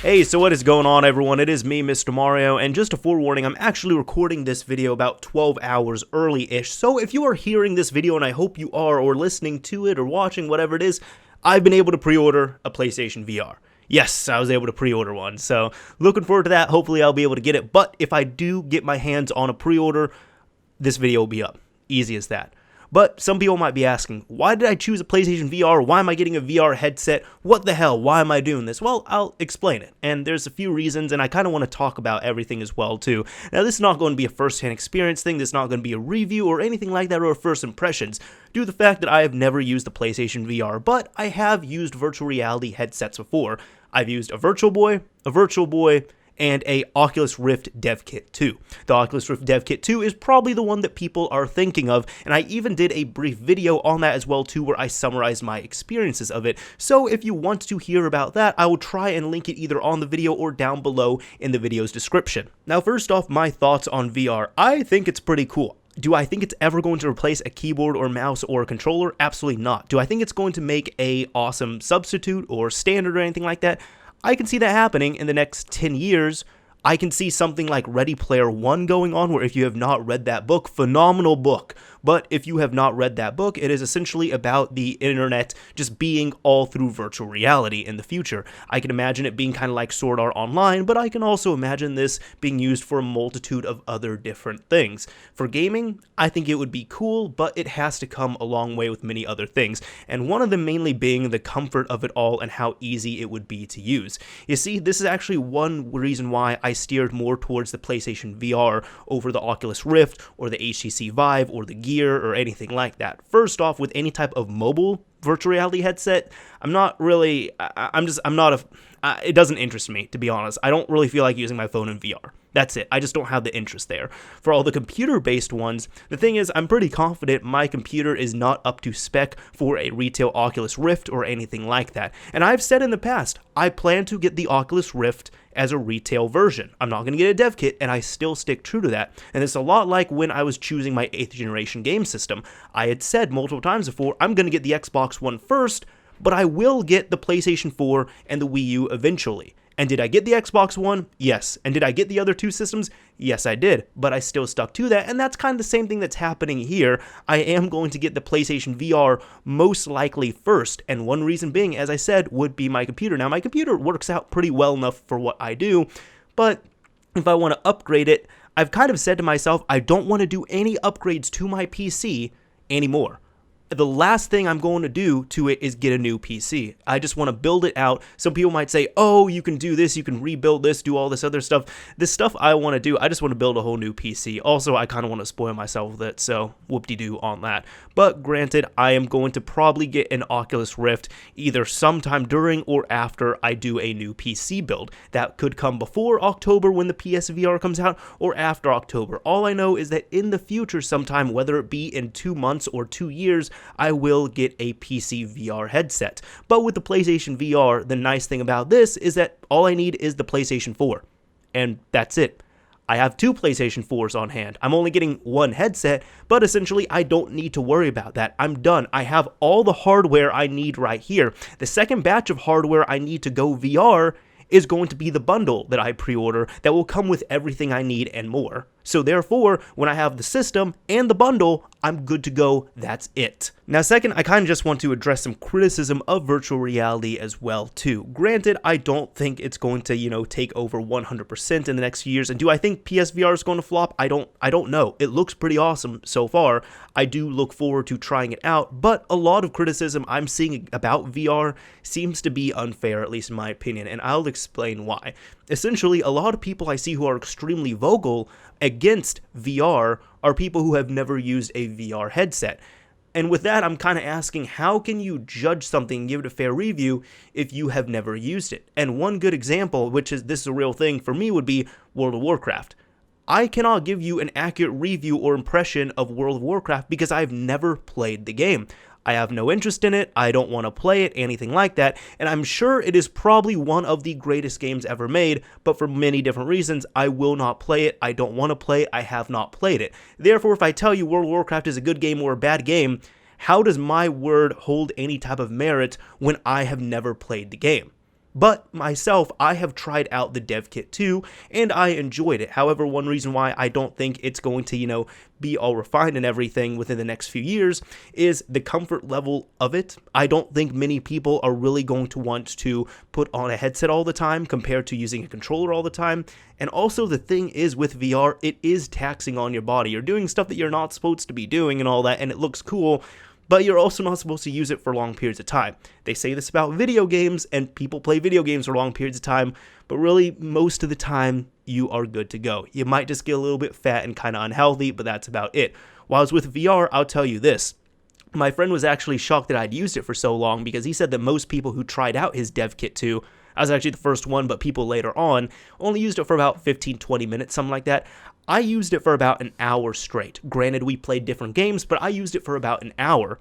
Hey, so what is going on, everyone? It is me, Mr. Mario, and just a forewarning, I'm actually recording this video about 12 hours early-ish, so if you are hearing this video, and I hope you are, or listening to it, or watching, whatever it is, I've been able to pre-order a PlayStation VR. Yes, I was able to pre-order one, so looking forward to that. Hopefully I'll be able to get it, but if I do get my hands on a pre-order, this video will be up. Easy as that. But some people might be asking, why did I choose a PlayStation VR? Why am I getting a VR headset? What the hell? Why am I doing this? Well, I'll explain it. And there's a few reasons, and I kind of want to talk about everything as well, too. Now, this is not going to be a first-hand experience thing. This is not going to be a review or anything like that or first impressions, due to the fact that I have never used the PlayStation VR, but I have used virtual reality headsets before. I've used a Virtual Boy, and a Oculus Rift Dev Kit 2. The Oculus Rift Dev Kit 2 is probably the one that people are thinking of, and I even did a brief video on that as well too, where I summarized my experiences of it. So if you want to hear about that, I will try and link it either on the video or down below in the video's description. Now, first off, my thoughts on VR. I think it's pretty cool. Do I think it's ever going to replace a keyboard or mouse or a controller? Absolutely not. Do I think it's going to make an awesome substitute or standard or anything like that? I can see that happening in the next 10 years. I can see something like Ready Player One going on, where if you have not read that book, phenomenal book. But if you have not read that book, it is essentially about the internet just being all through virtual reality in the future. I can imagine it being kind of like Sword Art Online, but I can also imagine this being used for a multitude of other different things. For gaming, I think it would be cool, but it has to come a long way with many other things, and one of them mainly being the comfort of it all and how easy it would be to use. You see, this is actually one reason why I steered more towards the PlayStation VR over the Oculus Rift or the HTC Vive or the Gear or anything like that. First off, with any type of mobile virtual reality headset, I'm not really, it doesn't interest me, to be honest. I don't really feel like using my phone in VR. That's it. I just don't have the interest there. For all the computer-based ones, the thing is, I'm pretty confident my computer is not up to spec for a retail Oculus Rift or anything like that. And I've said in the past, I plan to get the Oculus Rift as a retail version. I'm not going to get a dev kit, and I still stick true to that. And it's a lot like when I was choosing my 8th generation game system. I had said multiple times before, I'm going to get the Xbox One first, but I will get the PlayStation 4 and the Wii U eventually. And did I get the Xbox One? Yes. And did I get the other two systems? Yes, I did. But I still stuck to that, and that's kind of the same thing that's happening here. I am going to get the PlayStation VR most likely first, and one reason being, as I said, would be my computer. Now, my computer works out pretty well enough for what I do, but if I want to upgrade it, I've kind of said to myself, I don't want to do any upgrades to my PC anymore. The last thing I'm going to do to it is get a new PC. I just want to build it out. Some people might say, oh, you can do this, you can rebuild this, do all this other stuff. This stuff I want to do, I just want to build a whole new PC. Also, I kind of want to spoil myself with it, so whoop-de-doo on that. But granted, I am going to probably get an Oculus Rift either sometime during or after I do a new PC build. That could come before October when the PSVR comes out, or after October. All I know is that in the future sometime, whether it be in 2 months or 2 years, I will get a PC VR headset. But with the PlayStation VR, the nice thing about this is that all I need is the PlayStation 4. And that's it. I have 2 PlayStation 4s on hand. I'm only getting one headset, but essentially I don't need to worry about that. I'm done. I have all the hardware I need right here. The second batch of hardware I need to go VR is going to be the bundle that I pre-order that will come with everything I need and more. So therefore, when I have the system and the bundle, I'm good to go. That's it. Now, second, I kind of just want to address some criticism of virtual reality as well, too. Granted, I don't think it's going to, take over 100% in the next few years. And do I think PSVR is going to flop? I don't know. It looks pretty awesome so far. I do look forward to trying it out, but a lot of criticism I'm seeing about VR seems to be unfair, at least in my opinion, and I'll explain why. Essentially, a lot of people I see who are extremely vocal against VR are people who have never used a VR headset. And with that, I'm kind of asking, how can you judge something and give it a fair review if you have never used it? And one good example, which is this is a real thing for me, would be World of Warcraft. I cannot give you an accurate review or impression of World of Warcraft because I've never played the game. I have no interest in it, I don't want to play it, anything like that, and I'm sure it is probably one of the greatest games ever made, but for many different reasons, I will not play it, I don't want to play it, I have not played it. Therefore, if I tell you World of Warcraft is a good game or a bad game, how does my word hold any type of merit when I have never played the game? But myself, I have tried out the dev kit too, and I enjoyed it. However, one reason why I don't think it's going to, be all refined and everything within the next few years is the comfort level of it. I don't think many people are really going to want to put on a headset all the time compared to using a controller all the time. And also the thing is with VR, it is taxing on your body. You're doing stuff that you're not supposed to be doing and all that, and it looks cool, but you're also not supposed to use it for long periods of time. They say this about video games, and people play video games for long periods of time, but really, most of the time, you are good to go. You might just get a little bit fat and kind of unhealthy, but that's about it. While I was with VR, I'll tell you this. My friend was actually shocked that I'd used it for so long because he said that most people who tried out his dev kit too, I was actually the first one, but people later on only used it for about 15-20 minutes, something like that. I used it for about an hour straight. Granted, we played different games, but I used it for about an hour.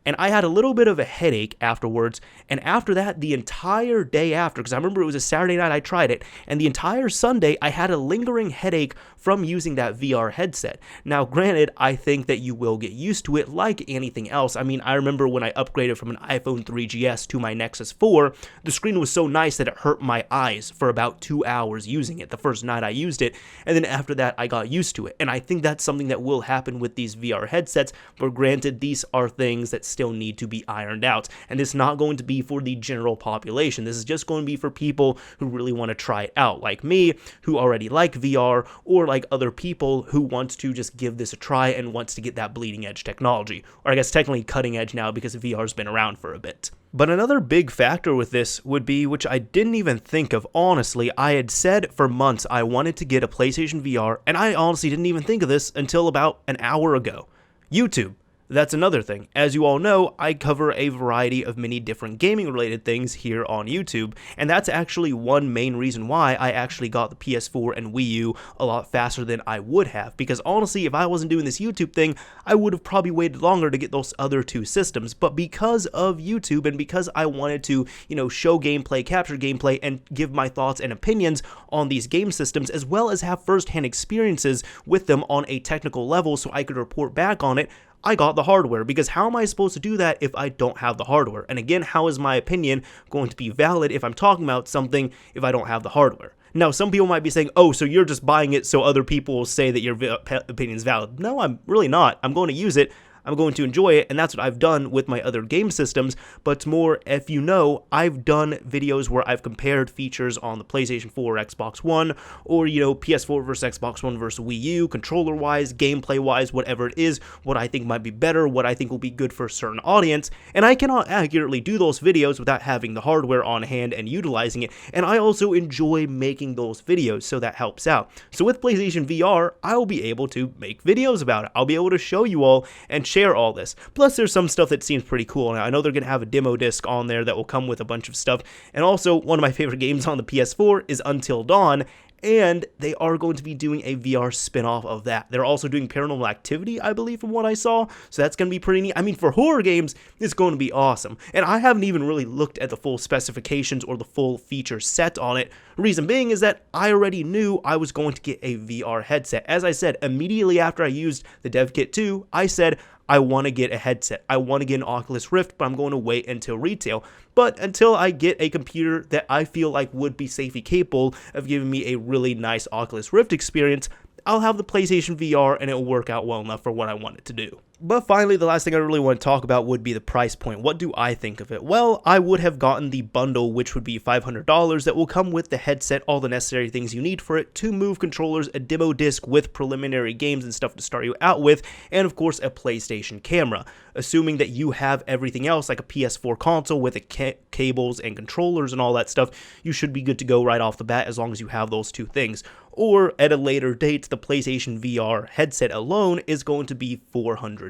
And I had a little bit of a headache afterwards, and after that, the entire day after, because I remember it was a Saturday night I tried it, and the entire Sunday, I had a lingering headache from using that VR headset. Now, granted, I think that you will get used to it like anything else. I mean, I remember when I upgraded from an iPhone 3GS to my Nexus 4, the screen was so nice that it hurt my eyes for about 2 hours using it the first night I used it, and then after that, I got used to it. And I think that's something that will happen with these VR headsets, but granted, these are things that still need to be ironed out, and it's not going to be for the general population. This is just going to be for people who really want to try it out, like me, who already like VR, or like other people who want to just give this a try and wants to get that bleeding edge technology, or I guess technically cutting edge now because VR's been around for a bit. But another big factor with this would be, which I didn't even think of, honestly, I had said for months I wanted to get a PlayStation VR, and I honestly didn't even think of this until about an hour ago. YouTube. That's another thing. As you all know, I cover a variety of many different gaming-related things here on YouTube, and that's actually one main reason why I actually got the PS4 and Wii U a lot faster than I would have, because honestly, if I wasn't doing this YouTube thing, I would have probably waited longer to get those other two systems, but because of YouTube and because I wanted to, show gameplay, capture gameplay, and give my thoughts and opinions on these game systems, as well as have first-hand experiences with them on a technical level so I could report back on it, I got the hardware, because how am I supposed to do that if I don't have the hardware? And again, how is my opinion going to be valid if I'm talking about something if I don't have the hardware? Now, some people might be saying, oh, so you're just buying it so other people will say that your opinion is valid. No, I'm really not. I'm going to use it. I'm going to enjoy it, and that's what I've done with my other game systems, but more, if you know, I've done videos where I've compared features on the PlayStation 4 or Xbox One, or, PS4 versus Xbox One versus Wii U, controller-wise, gameplay-wise, whatever it is, what I think might be better, what I think will be good for a certain audience, and I cannot accurately do those videos without having the hardware on hand and utilizing it, and I also enjoy making those videos, so that helps out. So with PlayStation VR, I will be able to make videos about it. I'll be able to show you all and share all this. Plus, there's some stuff that seems pretty cool. Now, I know they're going to have a demo disc on there that will come with a bunch of stuff. And also, one of my favorite games on the PS4 is Until Dawn, and they are going to be doing a VR spin-off of that. They're also doing Paranormal Activity, I believe, from what I saw, so that's going to be pretty neat. I mean, for horror games, it's going to be awesome, and I haven't even really looked at the full specifications or the full feature set on it. Reason being is that I already knew I was going to get a VR headset. As I said, immediately after I used the dev kit 2, I said, I want to get a headset. I want to get an Oculus Rift, but I'm going to wait until retail. But until I get a computer that I feel like would be safely capable of giving me a really nice Oculus Rift experience, I'll have the PlayStation VR and it'll work out well enough for what I want it to do. But finally, the last thing I really want to talk about would be the price point. What do I think of it? Well, I would have gotten the bundle, which would be $500, that will come with the headset, all the necessary things you need for it, 2 Move controllers, a demo disc with preliminary games and stuff to start you out with, and of course a PlayStation camera. Assuming that you have everything else, like a PS4 console with the cables and controllers and all that stuff, you should be good to go right off the bat as long as you have those 2 things. Or at a later date, the PlayStation VR headset alone is going to be $400.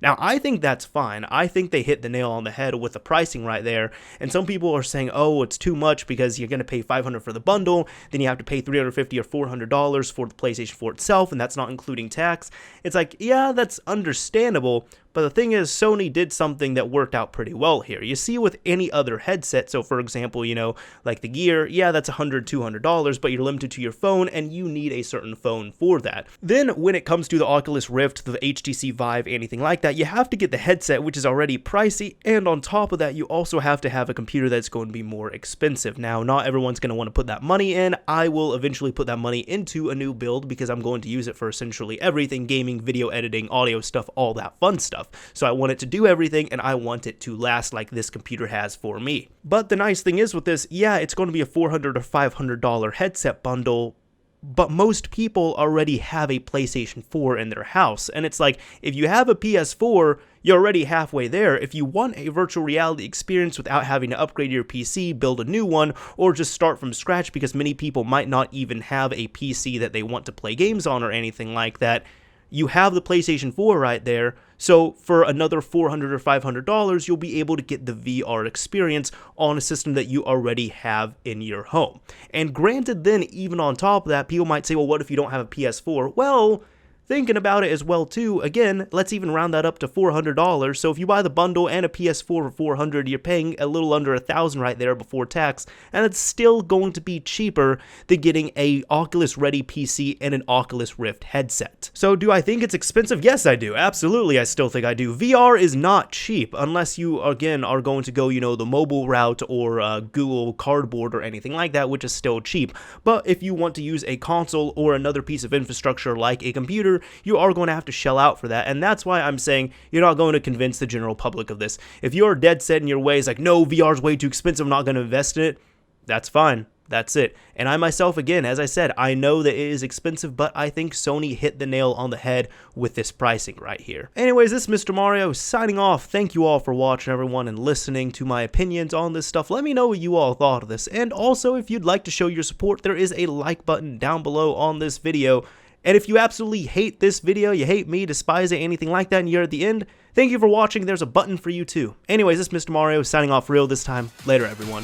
Now, I think that's fine. I think they hit the nail on the head with the pricing right there. And some people are saying, oh, it's too much because you're going to pay $500 for the bundle, then you have to pay $350 or $400 for the PlayStation 4 itself, and that's not including tax. It's like, yeah, that's understandable, But the thing is, Sony did something that worked out pretty well here. You see with any other headset, so for example, you know, like the Gear, yeah, that's $100, $200, but you're limited to your phone and you need a certain phone for that. Then when it comes to the Oculus Rift, the HTC Vive, anything like that, you have to get the headset, which is already pricey, and on top of that, you also have to have a computer that's going to be more expensive. Now, not everyone's going to want to put that money in. I will eventually put that money into a new build because I'm going to use it for essentially everything: gaming, video editing, audio stuff, all that fun stuff. So I want it to do everything, and I want it to last like this computer has for me. But the nice thing is with this, yeah, it's going to be a $400 or $500 headset bundle, but most people already have a PlayStation 4 in their house. And it's like, if you have a PS4, you're already halfway there. If you want a virtual reality experience without having to upgrade your PC, build a new one, or just start from scratch, because many people might not even have a PC that they want to play games on or anything like that, you have the PlayStation 4 right there. So for another $400 or $500, you'll be able to get the VR experience on a system that you already have in your home. And granted, then even on top of that, people might say, well, what if you don't have a PS4? Well, thinking about it as well too, again, let's even round that up to $400. So if you buy the bundle and a PS4 for $400, you're paying a little under $1,000 right there before tax, and it's still going to be cheaper than getting a Oculus Ready PC and an Oculus Rift headset. So do I think it's expensive? Yes, I do. Absolutely, I still think I do. VR is not cheap unless you, again, are going to go, you know, the mobile route or Google Cardboard or anything like that, which is still cheap. But if you want to use a console or another piece of infrastructure like a computer, you are going to have to shell out for that. And that's why I'm saying you're not going to convince the general public of this. If you're dead set in your ways, like, no, VR is way too expensive, I'm not going to invest in it, that's fine. That's it. And I myself, again, as I said, I know that it is expensive, but I think Sony hit the nail on the head with this pricing right here. Anyways, this is Mr. Mario signing off. Thank you all for watching, everyone, and listening to my opinions on this stuff. Let me know what you all thought of this. And also, if you'd like to show your support, there is a like button down below on this video. And if you absolutely hate this video, you hate me, despise it, anything like that, and you're at the end, thank you for watching. There's a button for you too. Anyways, this is Mr. Mario signing off for real this time. Later, everyone.